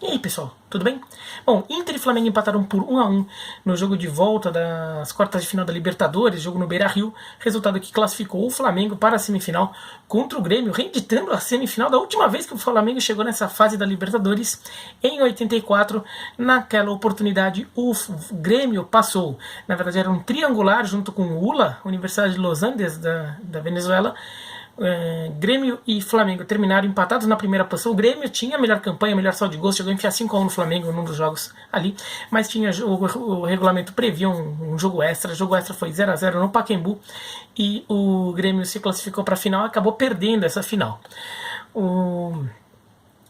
E aí, pessoal, tudo bem? Bom, Inter e Flamengo empataram por 1-1 no jogo de volta das quartas de final da Libertadores, jogo no Beira-Rio, resultado que classificou o Flamengo para a semifinal contra o Grêmio, reeditando a semifinal da última vez que o Flamengo chegou nessa fase da Libertadores, em 84. Naquela oportunidade, o Grêmio passou. Na verdade, era um triangular junto com o ULA, Universidade de Los Andes, da Venezuela. Grêmio e Flamengo terminaram empatados na primeira posição. O Grêmio tinha a melhor campanha, melhor saldo de gols, chegou a enfiar 5-1 no Flamengo num dos jogos ali, mas tinha o regulamento previa um jogo extra. O jogo extra foi 0-0 no Pacaembu e o Grêmio se classificou para a final e acabou perdendo essa final.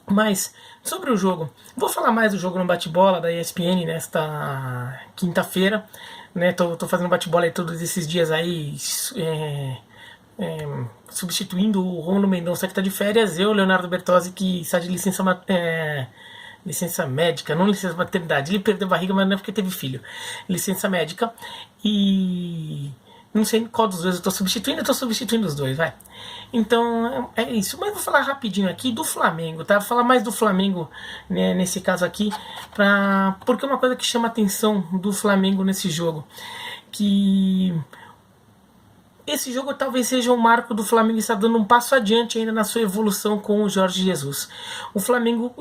Mas sobre o jogo, vou falar mais do jogo no bate-bola da ESPN nesta quinta-feira, né? Tô fazendo bate-bola aí todos esses dias aí, substituindo o Romulo Mendonça, que está de férias, eu, Leonardo Bertozzi, que está de licença médica, não licença maternidade. Ele perdeu a barriga, mas não é porque teve filho. Licença médica. E não sei qual dos dois eu estou substituindo os dois, vai. Então é isso. Mas vou falar rapidinho aqui do Flamengo, tá? Vou falar mais do Flamengo, né, nesse caso aqui, porque é uma coisa que chama a atenção do Flamengo nesse jogo, que esse jogo talvez seja um marco do Flamengo estar dando um passo adiante ainda na sua evolução com o Jorge Jesus. O Flamengo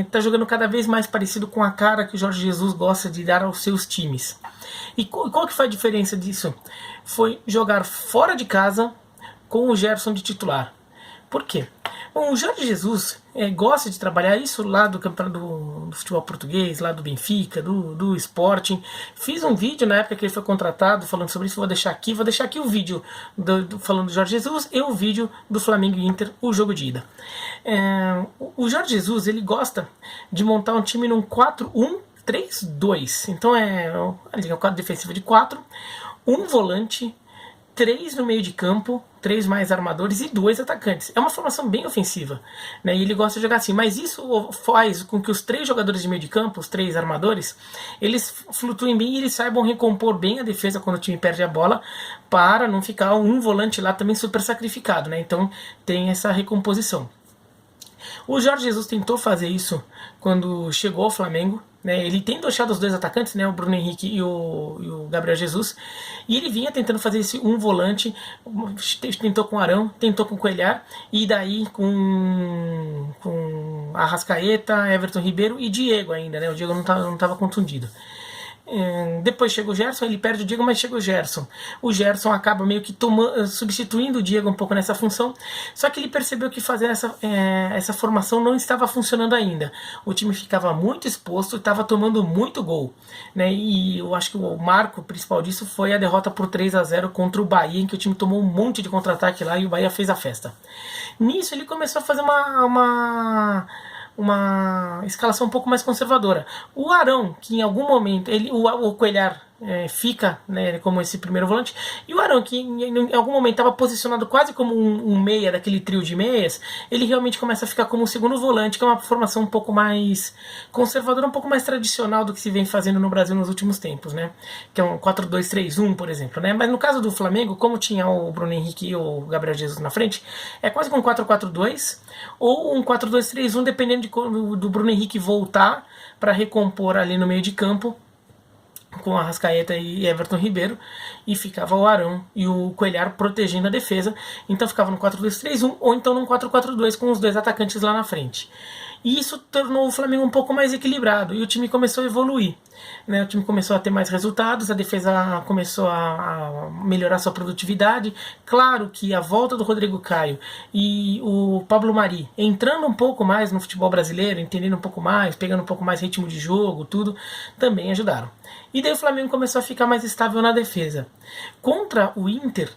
está jogando cada vez mais parecido com a cara que o Jorge Jesus gosta de dar aos seus times. E qual que foi a diferença disso? Foi jogar fora de casa com o Gerson de titular. Por quê? Bom, o Jorge Jesus gosta de trabalhar isso lá do campeonato do futebol português, lá do Benfica, do Sporting. Fiz um vídeo na época que ele foi contratado falando sobre isso, vou deixar aqui o vídeo falando do Jorge Jesus e o vídeo do Flamengo e Inter, o jogo de ida. O Jorge Jesus, ele gosta de montar um time num 4-1-3-2. Então é um quadro defensivo de 4, um volante, 3 no meio de campo, 3 mais armadores e 2 atacantes. É uma formação bem ofensiva, né? E ele gosta de jogar assim, mas isso faz com que os 3 jogadores de meio de campo, os 3 armadores, eles flutuem bem e eles saibam recompor bem a defesa quando o time perde a bola, para não ficar um volante lá também super sacrificado, né? Então tem essa recomposição. O Jorge Jesus tentou fazer isso quando chegou ao Flamengo, né? Ele tem deixado os 2 atacantes, né? O Bruno Henrique e o Gabriel Jesus, e ele vinha tentando fazer esse um volante, tentou com o Arão, tentou com o Cuéllar, e daí com Arrascaeta, Everton Ribeiro e Diego ainda, né? O Diego não estava contundido. Depois chega o Gerson, ele perde o Diego, mas chega o Gerson. O Gerson acaba meio que substituindo o Diego um pouco nessa função, só que ele percebeu que fazer essa formação não estava funcionando ainda. O time ficava muito exposto e estava tomando muito gol, né? E eu acho que o marco principal disso foi a derrota por 3-0 contra o Bahia, em que o time tomou um monte de contra-ataque lá e o Bahia fez a festa. Nisso ele começou a fazer uma escalação um pouco mais conservadora. O Arão, que em algum momento o Cuéllar fica, né, como esse primeiro volante, e o Arão, que em algum momento estava posicionado quase como um meia daquele trio de meias, ele realmente começa a ficar como um segundo volante, que é uma formação um pouco mais conservadora, um pouco mais tradicional do que se vem fazendo no Brasil nos últimos tempos, né? Que é um 4-2-3-1, por exemplo, né? Mas no caso do Flamengo, como tinha o Bruno Henrique e o Gabriel Jesus na frente, é quase com um 4-4-2 ou um 4-2-3-1, dependendo do Bruno Henrique voltar para recompor ali no meio de campo com a Arrascaeta e Everton Ribeiro, e ficava o Arão e o Cuéllar protegendo a defesa. Então ficava no 4-2-3-1 ou então no 4-4-2 com os 2 atacantes lá na frente. E isso tornou o Flamengo um pouco mais equilibrado e o time começou a evoluir, né? O time começou a ter mais resultados, a defesa começou a melhorar sua produtividade. Claro que a volta do Rodrigo Caio e o Pablo Mari entrando um pouco mais no futebol brasileiro, entendendo um pouco mais, pegando um pouco mais ritmo de jogo, tudo, também ajudaram. E daí o Flamengo começou a ficar mais estável na defesa. Contra o Inter,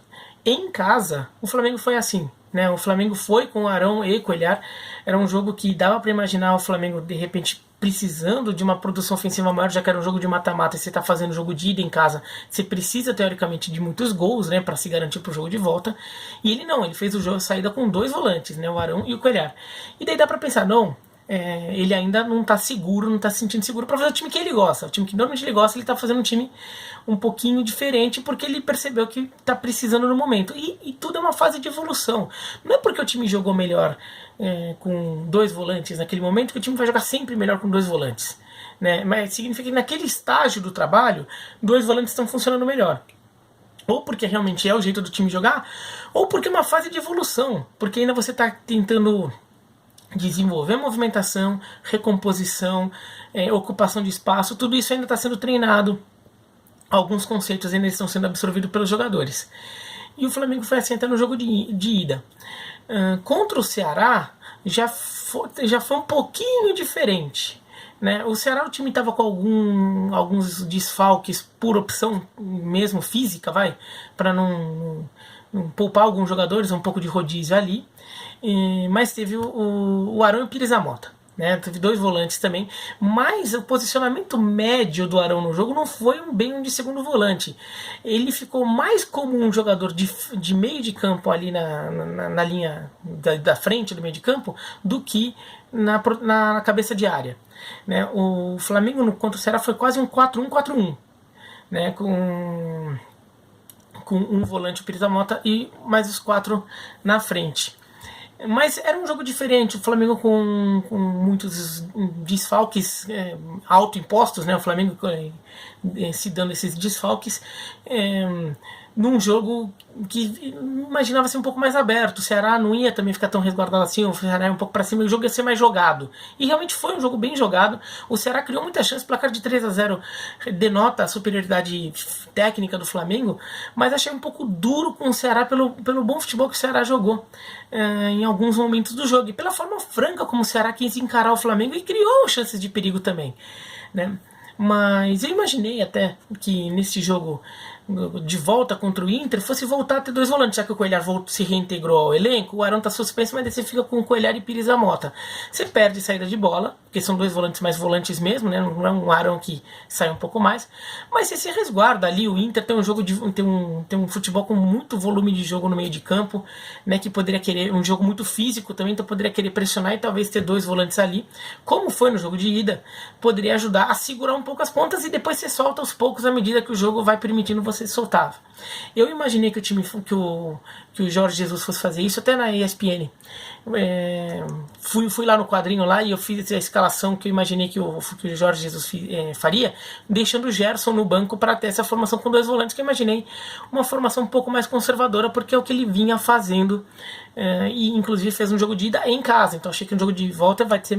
em casa, o Flamengo foi assim, né? O Flamengo foi com Arão e Cuéllar. Era um jogo que dava para imaginar o Flamengo de repente precisando de uma produção ofensiva maior, já que era um jogo de mata-mata e você está fazendo jogo de ida em casa, você precisa teoricamente de muitos gols, né, para se garantir para o jogo de volta. E ele não, ele fez o jogo saída com 2 volantes, né, o Arão e o Cuéllar. E daí dá para pensar, não, ele ainda não está seguro, não está se sentindo seguro para fazer o time que ele gosta. O time que normalmente ele gosta, ele está fazendo um time um pouquinho diferente porque ele percebeu que está precisando no momento. E tudo é uma fase de evolução. Não é porque o time jogou melhor com 2 volantes naquele momento que o time vai jogar sempre melhor com 2 volantes. Né? Mas significa que naquele estágio do trabalho, 2 volantes estão funcionando melhor. Ou porque realmente é o jeito do time jogar, ou porque é uma fase de evolução. Porque ainda você está tentando desenvolver movimentação, recomposição, ocupação de espaço, tudo isso ainda está sendo treinado. Alguns conceitos ainda estão sendo absorvidos pelos jogadores. E o Flamengo foi assim até no jogo de ida. Contra o Ceará já foi um pouquinho diferente. Né? O Ceará, o time estava com alguns desfalques por opção mesmo física, para não poupar alguns jogadores, um pouco de rodízio ali. Mas teve o Arão e o Pires da Mota. Né? Teve 2 volantes também, mas o posicionamento médio do Arão no jogo não foi bem um de segundo volante. Ele ficou mais como um jogador de meio de campo ali na linha da frente do meio de campo do que na cabeça de área. Né? O Flamengo contra o Ceará foi quase um 4-1-4-1, né? com um volante, o Pires da Mota, e mais os 4 na frente. Mas era um jogo diferente, o Flamengo com muitos desfalques autoimpostos, né? O Flamengo se dando esses desfalques num jogo que imaginava ser um pouco mais aberto. O Ceará não ia também ficar tão resguardado assim, o Ceará ia um pouco para cima, o jogo ia ser mais jogado. E realmente foi um jogo bem jogado. O Ceará criou muita chance, placar de 3-0 denota a superioridade técnica do Flamengo, mas achei um pouco duro com o Ceará pelo bom futebol que o Ceará jogou em alguns momentos do jogo, e pela forma franca como o Ceará quis encarar o Flamengo e criou chances de perigo também. Né? Mas eu imaginei até que nesse jogo de volta contra o Inter fosse voltar a ter 2 volantes, já que o Coelhar se reintegrou ao elenco. O Arão tá suspenso, mas daí você fica com o Coelhar e Pires da Mota. Você perde saída de bola, porque são 2 volantes mais volantes mesmo, né? Não é um Arão que sai um pouco mais, mas você se resguarda ali. O Inter tem tem um futebol com muito volume de jogo no meio de campo, né? Que poderia querer um jogo muito físico também, então poderia querer pressionar e talvez ter 2 volantes ali, como foi no jogo de ida, poderia ajudar a segurar um pouco as pontas e depois você solta aos poucos à medida que o jogo vai permitindo você soltava. Eu imaginei que o Jorge Jesus fosse fazer isso até na ESPN. Fui lá no quadrinho lá e eu fiz a escalação que eu imaginei que o Jorge Jesus faria, deixando o Gerson no banco para ter essa formação com 2 volantes, que eu imaginei uma formação um pouco mais conservadora, porque é o que ele vinha fazendo, e inclusive fez um jogo de ida em casa, então achei que um jogo de volta vai ser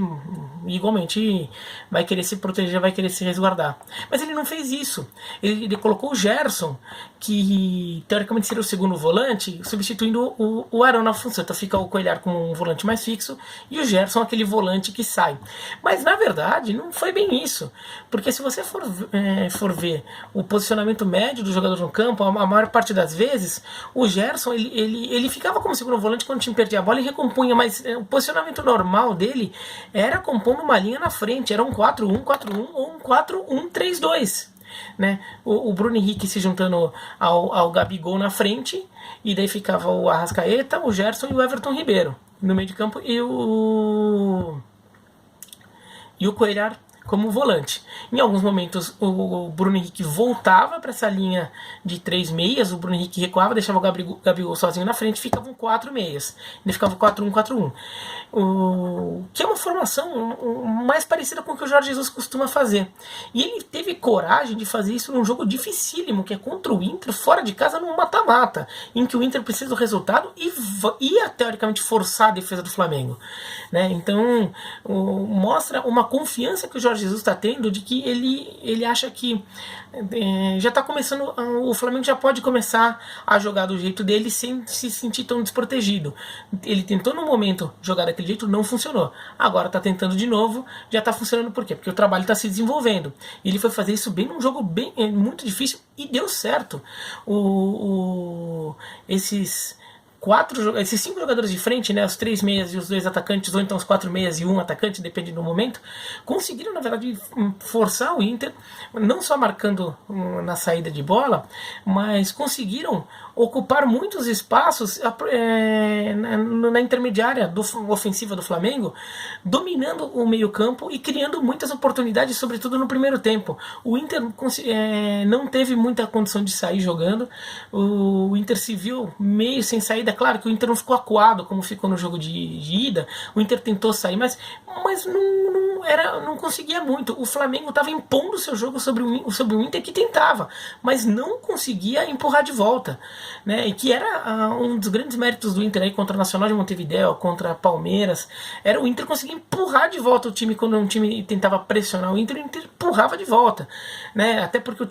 igualmente, vai querer se proteger, vai querer se resguardar. Mas ele não fez isso. Ele colocou o Gerson, que teoricamente seria o segundo volante, substituindo o Arão na função. Então fica o Coelhar com um volante mais fixo e o Gerson aquele volante que sai. Mas na verdade não foi bem isso, porque se você for ver o posicionamento médio do jogador no campo, a maior parte das vezes o Gerson ele ficava como segundo volante quando o time perdia a bola e recompunha, mas o posicionamento normal dele era compondo uma linha na frente, era um 4-1-4-1 ou um 4-1-3-2. Né? O Bruno Henrique se juntando ao Gabigol na frente, e daí ficava o Arrascaeta, o Gerson e o Everton Ribeiro no meio de campo, e o Coelhar como volante. Em alguns momentos o Bruno Henrique voltava para essa linha de 3 meias, o Bruno Henrique recuava, deixava o Gabigol sozinho na frente, ficavam 4 meias. Ele ficava 4-1-4-1. Que é uma formação mais parecida com o que o Jorge Jesus costuma fazer. E ele teve coragem de fazer isso num jogo dificílimo, que é contra o Inter, fora de casa, num mata-mata, em que o Inter precisa do resultado e ia teoricamente forçar a defesa do Flamengo. Né? Então mostra uma confiança que o Jorge Jesus está tendo, de que ele acha que já está começando, o Flamengo já pode começar a jogar do jeito dele sem se sentir tão desprotegido. Ele tentou no momento jogar daquele jeito, não funcionou. Agora está tentando de novo, já está funcionando. Por quê? Porque o trabalho está se desenvolvendo. Ele foi fazer isso bem num jogo muito difícil e deu certo. Esses esses 5 jogadores de frente, né, os 3 meias e os 2 atacantes, ou então os 4 meias e um atacante, depende do momento, conseguiram, na verdade, forçar o Inter, não só marcando na saída de bola, mas conseguiram ocupar muitos espaços na intermediária ofensiva do Flamengo, dominando o meio-campo e criando muitas oportunidades, sobretudo no primeiro tempo. O Inter não teve muita condição de sair jogando, o Inter se viu meio sem saída. Claro que o Inter não ficou acuado como ficou no jogo de ida, o Inter tentou sair, mas não conseguia muito. O Flamengo estava impondo seu jogo sobre o Inter, que tentava, mas não conseguia empurrar de volta, né? E que era um dos grandes méritos do Inter aí contra o Nacional de Montevidéu, contra Palmeiras, era o Inter conseguir empurrar de volta o time quando um time tentava pressionar o Inter empurrava de volta, né? Até porque o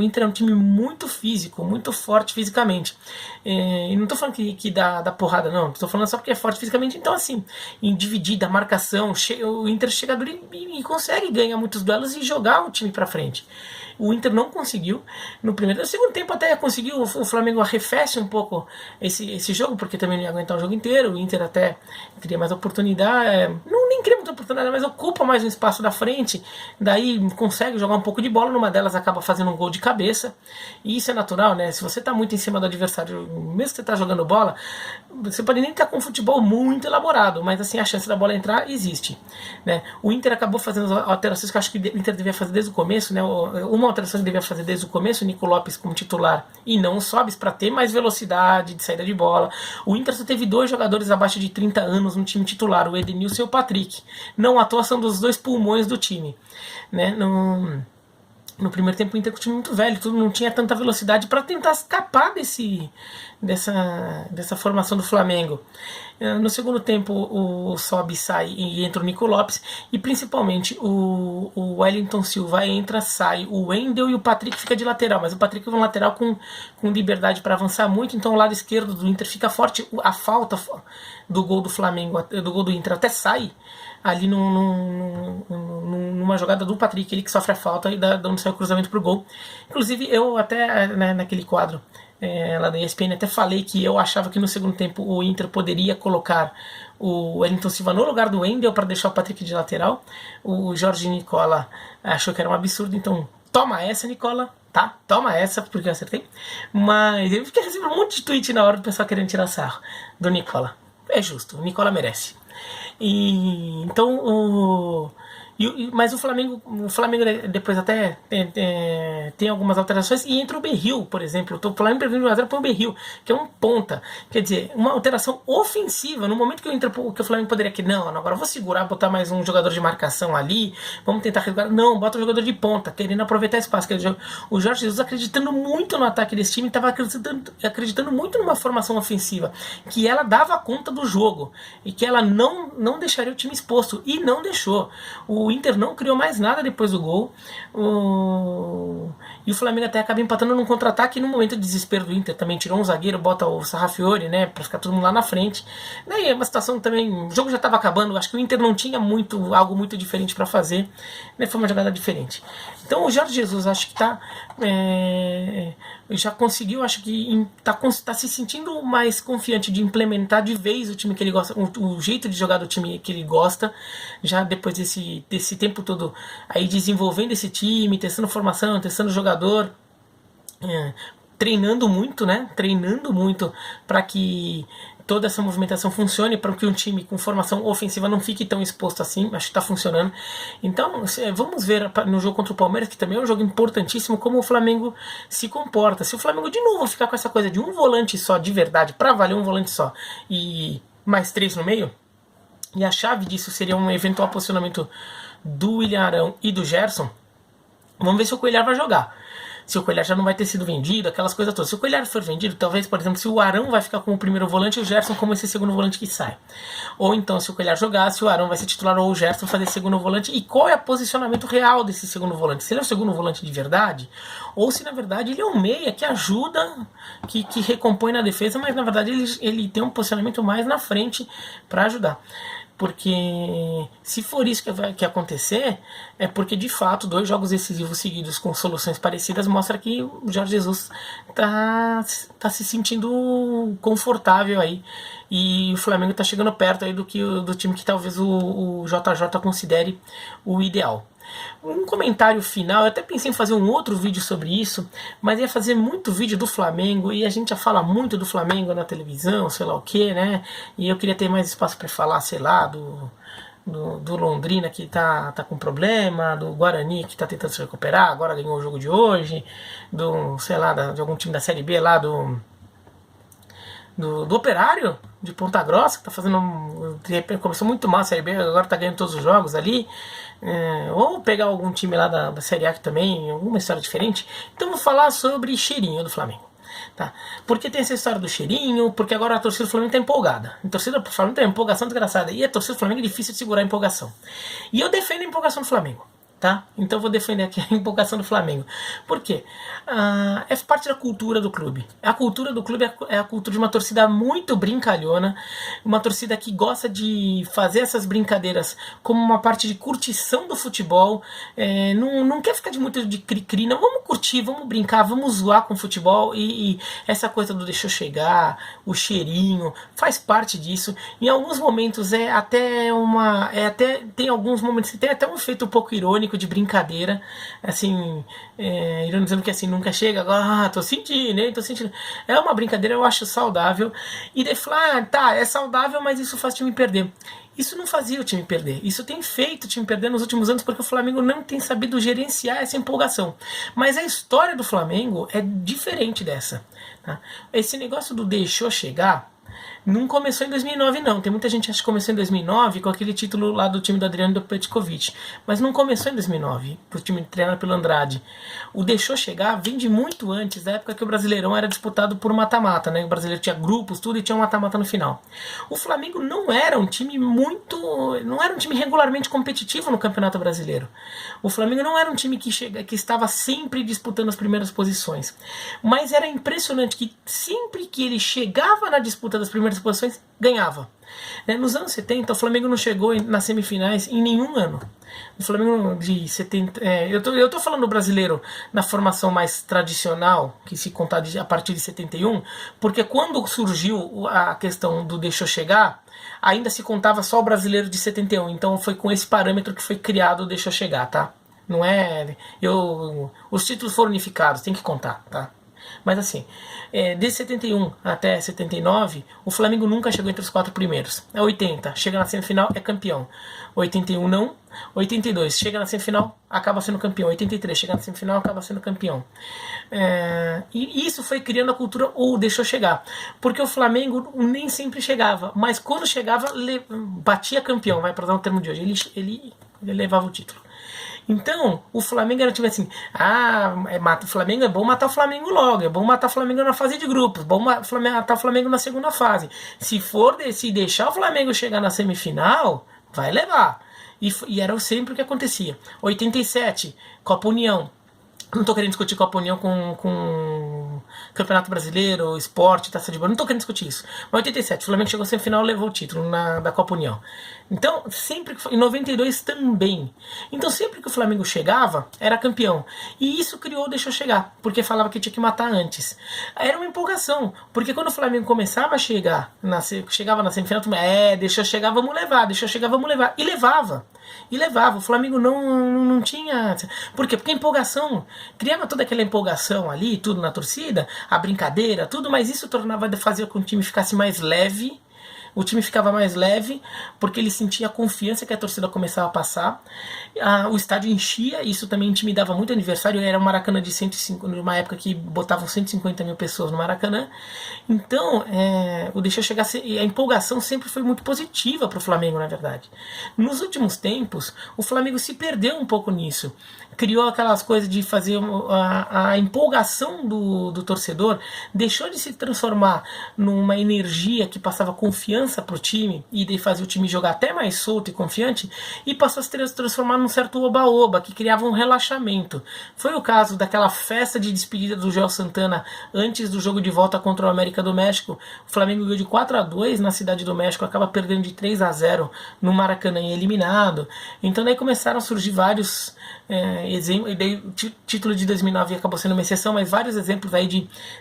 Inter é um time muito físico, muito forte fisicamente. E não estou falando que dá porrada, não. Estou falando só porque é forte fisicamente. Então, assim, em dividida, marcação, o Inter chega e consegue ganhar muitos duelos e jogar o time para frente. O Inter não conseguiu no primeiro. No segundo tempo até conseguiu, o Flamengo arrefece um pouco esse jogo, porque também não ia aguentar o jogo inteiro. O Inter até cria mais oportunidade, nem cria muita oportunidade, mas ocupa mais um espaço da frente, daí consegue jogar um pouco de bola, numa delas acaba fazendo um gol de cabeça, e isso é natural, né? Se você está muito em cima do adversário, mesmo que você está jogando bola, você pode nem estar com um futebol muito elaborado, mas assim, a chance da bola entrar existe, né? O Inter acabou fazendo alterações que eu acho que o Inter devia fazer desde o começo, né? Uma alteração que devia fazer desde o começo, o Nico Lopes como titular e não o Sobis, para ter mais velocidade de saída de bola. O Inter só teve 2 jogadores abaixo de 30 anos no time titular, o Edenilson e o Patrick. Não à toa são dos 2 pulmões do time, né? No primeiro tempo o Inter com o time muito velho, tudo não tinha tanta velocidade para tentar escapar dessa formação do Flamengo. No segundo tempo o Sobe sai e entra o Nico Lopes, e principalmente o Wellington Silva entra, sai o Wendel e o Patrick fica de lateral, mas o Patrick é um lateral com liberdade para avançar muito, então o lado esquerdo do Inter fica forte. A falta do gol do Flamengo, do gol do Inter até sai ali numa jogada do Patrick, ele que sofre a falta e dá onde sai o cruzamento pro gol. Inclusive eu até, né, naquele quadro lá da ESPN, até falei que eu achava que no segundo tempo o Inter poderia colocar o Wellington Silva no lugar do Wendel para deixar o Patrick de lateral. O Jorge Nicola achou que era um absurdo, então toma essa, Nicola, tá? Toma essa, porque eu acertei. Mas eu fiquei recebendo um monte de tweet na hora do pessoal querendo tirar sarro do Nicola. É justo, o Nicola merece. Então mas o Flamengo depois até tem algumas alterações, e entra o Berril, por exemplo. O Flamengo põe o Berril, que é um ponta, quer dizer, uma alteração ofensiva no momento que o Flamengo poderia não, agora eu vou segurar, botar mais um jogador de marcação ali, vamos tentar regular. Não, bota um jogador de ponta, querendo aproveitar espaço. O Jorge Jesus acreditando muito no ataque desse time, estava acreditando muito numa formação ofensiva, que ela dava conta do jogo e que ela não deixaria o time exposto, e não deixou. O Inter não criou mais nada depois do gol, e o Flamengo até acaba empatando num contra-ataque. No momento de desespero do Inter também tirou um zagueiro, bota o Sarrafiori, né, pra ficar todo mundo lá na frente. Daí é uma situação também, o jogo já estava acabando, acho que o Inter não tinha algo muito diferente para fazer, né, foi uma jogada diferente. Então o Jorge Jesus acho que já conseguiu, acho que tá se sentindo mais confiante de implementar de vez o time que ele gosta, o jeito de jogar do time que ele gosta, já depois desse tempo todo aí desenvolvendo esse time, testando formação, testando jogador, treinando muito, né? Treinando muito para que toda essa movimentação funcione, para que um time com formação ofensiva não fique tão exposto assim. Acho que está funcionando. Então vamos ver no jogo contra o Palmeiras, que também é um jogo importantíssimo, como o Flamengo se comporta. Se o Flamengo de novo ficar com essa coisa de um volante só, de verdade, para valer um volante só, e mais 3 no meio, e a chave disso seria um eventual posicionamento do William Arão e do Gerson, vamos ver se o Coelhar vai jogar. Se o Coelhar já não vai ter sido vendido, aquelas coisas todas. Se o Coelhar for vendido, talvez, por exemplo, se o Arão vai ficar como o primeiro volante e o Gerson como esse segundo volante que sai. Ou então, se o Coelhar jogar, se o Arão vai ser titular ou o Gerson fazer segundo volante. E qual é o posicionamento real desse segundo volante? Se ele é o segundo volante de verdade, ou se na verdade ele é um meia que ajuda, que recompõe na defesa, mas na verdade ele tem um posicionamento mais na frente para ajudar. porque se for isso que acontecer, é porque de fato 2 jogos decisivos seguidos com soluções parecidas mostra que o Jorge Jesus tá se sentindo confortável aí, e o Flamengo tá chegando perto aí do time que talvez o JJ considere o ideal. Um comentário final, eu até pensei em fazer um outro vídeo sobre isso, mas ia fazer muito vídeo do Flamengo, e a gente já fala muito do Flamengo na televisão, sei lá o que, né? E eu queria ter mais espaço para falar, sei lá, do Londrina que tá com problema, do Guarani que tá tentando se recuperar, agora ganhou o jogo de hoje, sei lá, de algum time da Série B lá, do Operário de Ponta Grossa, que tá fazendo. Começou muito mal a Série B, agora tá ganhando todos os jogos ali. Ou pegar algum time lá da Série A que também, alguma história diferente. Então vou falar sobre cheirinho do Flamengo. Tá? Porque tem essa história do cheirinho, porque agora a torcida do Flamengo tá empolgada. A torcida do Flamengo tem uma empolgação desgraçada. E a torcida do Flamengo é difícil de segurar a empolgação. E eu defendo a empolgação do Flamengo. Tá? Então eu vou defender aqui a empolgação do Flamengo. Por quê? É parte da cultura do clube. A cultura do clube é a cultura de uma torcida muito brincalhona, uma torcida que gosta de fazer essas brincadeiras como uma parte de curtição do futebol. Não quer ficar muito de cri-cri, não. Vamos curtir, vamos brincar, vamos zoar com o futebol, e essa coisa do deixou chegar, o cheirinho, faz parte disso. Em alguns momentos tem alguns momentos que tem até um efeito um pouco irônico, de brincadeira, assim, ironizando que assim, nunca chega, agora, tô sentindo, hein, tô sentindo. É uma brincadeira, eu acho saudável, e daí falar, tá, é saudável, mas isso faz o time perder. Isso não fazia o time perder, isso tem feito o time perder nos últimos anos, porque o Flamengo não tem sabido gerenciar essa empolgação. Mas a história do Flamengo é diferente dessa, tá? Esse negócio do deixou chegar não começou em 2009, não. Tem muita gente que acha que começou em 2009 com aquele título lá do time do Adriano do Petkovic. Mas não começou em 2009, pro time treinado pelo Andrade. O deixou chegar vem de muito antes, da época que o Brasileirão era disputado por mata-mata, né? O Brasileiro tinha grupos, tudo, e tinha um mata-mata no final. O Flamengo não era um time regularmente competitivo no Campeonato Brasileiro. O Flamengo não era um time que estava sempre disputando as primeiras posições. Mas era impressionante que sempre que ele chegava na disputa das primeiras posições, ganhava. Nos anos 70, o Flamengo não chegou nas semifinais em nenhum ano. O Flamengo de 70... eu tô falando do brasileiro na formação mais tradicional, que se contar a partir de 71, porque quando surgiu a questão do deixou chegar, ainda se contava só o brasileiro de 71. Então foi com esse parâmetro que foi criado o deixou chegar, tá? Não é... os títulos foram unificados, tem que contar, tá? Mas assim, de 71 até 79, o Flamengo nunca chegou entre os 4 primeiros. 80, chega na semifinal, é campeão. 81 não. 82, chega na semifinal, acaba sendo campeão. 83, chega na semifinal, acaba sendo campeão. E isso foi criando a cultura, ou deixou chegar. Porque o Flamengo nem sempre chegava, mas quando chegava, batia campeão, vai para usar o termo de hoje, ele levava o título. Então, o Flamengo era tipo assim, o Flamengo é bom matar o Flamengo logo, é bom matar o Flamengo na fase de grupos, bom matar o Flamengo na segunda fase. Se deixar o Flamengo chegar na semifinal, vai levar. E era sempre o que acontecia. 87, Copa União. Não tô querendo discutir Copa União com Campeonato Brasileiro, Esporte, Taça de Bola. Não tô querendo discutir isso. Mas 87, o Flamengo chegou semifinal e levou o título da Copa União. Então, sempre que... Em 92 também. Então, sempre que o Flamengo chegava, era campeão. E isso deixou chegar. Porque falava que tinha que matar antes. Era uma empolgação. Porque quando o Flamengo começava a chegava na semifinal, deixou chegar, vamos levar. Deixou chegar, vamos levar. E levava. O Flamengo não tinha... Por quê? Porque a empolgação... Criava toda aquela empolgação ali, tudo na torcida, a brincadeira, tudo, mas isso fazia com que o time ficasse mais leve. O time ficava mais leve porque ele sentia a confiança que a torcida começava a passar. O estádio enchia, isso também intimidava muito o aniversário. Era um Maracanã de 105, numa época que botavam 150 mil pessoas no Maracanã. Então, o deixou chegar, a empolgação sempre foi muito positiva para o Flamengo, na verdade. Nos últimos tempos, o Flamengo se perdeu um pouco nisso. Criou aquelas coisas de fazer a empolgação do torcedor, deixou de se transformar numa energia que passava confiança liderança para o time e daí fazia o time jogar até mais solto e confiante, e passou a se transformar num certo oba-oba que criava um relaxamento. Foi o caso daquela festa de despedida do Joel Santana antes do jogo de volta contra o América do México. O Flamengo ganhou de 4-2 na Cidade do México, acaba perdendo de 3-0 no Maracanã e eliminado. Então daí começaram a surgir vários exemplos, e daí o título de 2009 acabou sendo uma exceção, mas vários exemplos aí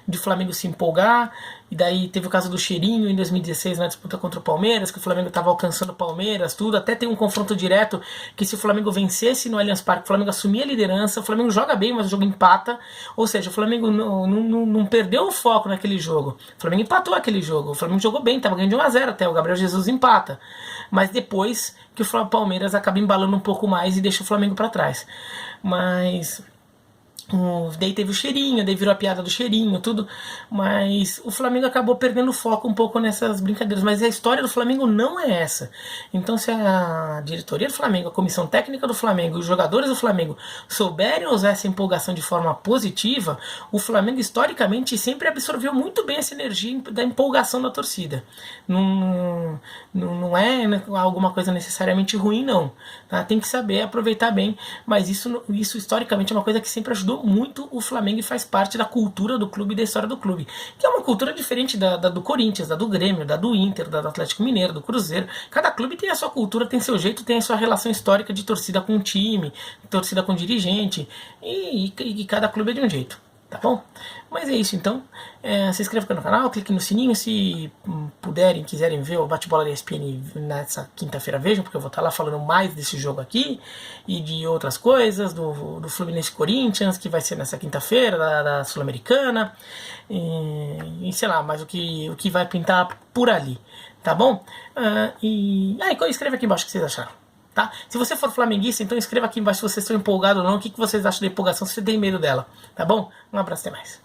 de Flamengo se empolgar. E daí teve o caso do Cheirinho em 2016 na disputa contra o Palmeiras, que o Flamengo estava alcançando o Palmeiras, tudo. Até tem um confronto direto que se o Flamengo vencesse no Allianz Parque, o Flamengo assumia a liderança. O Flamengo joga bem, mas o jogo empata. Ou seja, o Flamengo não perdeu o foco naquele jogo. O Flamengo empatou aquele jogo. O Flamengo jogou bem, estava ganhando de 1-0 até. O Gabriel Jesus empata. Mas depois que o Palmeiras acaba embalando um pouco mais e deixa o Flamengo para trás. Mas daí teve o Cheirinho, daí virou a piada do Cheirinho, tudo, mas o Flamengo acabou perdendo o foco um pouco nessas brincadeiras, mas a história do Flamengo não é essa. Então se a diretoria do Flamengo, a comissão técnica do Flamengo e os jogadores do Flamengo souberem usar essa empolgação de forma positiva, o Flamengo historicamente sempre absorveu muito bem essa energia da empolgação da torcida. Não é alguma coisa necessariamente ruim, não, tá? Tem que saber aproveitar bem, mas isso historicamente é uma coisa que sempre ajudou muito o Flamengo e faz parte da cultura do clube e da história do clube, que é uma cultura diferente da do Corinthians, da do Grêmio, da do Inter, da do Atlético Mineiro, do Cruzeiro. Cada clube tem a sua cultura, tem seu jeito, tem a sua relação histórica de torcida com o time, torcida com o dirigente, e cada clube é de um jeito. Tá bom? Mas é isso então. Se inscreva no canal, clique no sininho. Se puderem, quiserem ver o bate-bola da ESPN nessa quinta-feira, vejam, porque eu vou estar lá falando mais desse jogo aqui e de outras coisas, do Fluminense Corinthians, que vai ser nessa quinta-feira, da Sul-Americana, e sei lá, mais o que vai pintar por ali. Tá bom? Escreva aqui embaixo o que vocês acharam. Tá? Se você for flamenguista, então escreva aqui embaixo se vocês estão empolgados ou não, o que vocês acham da empolgação, se você tem medo dela, tá bom? Um abraço, até mais.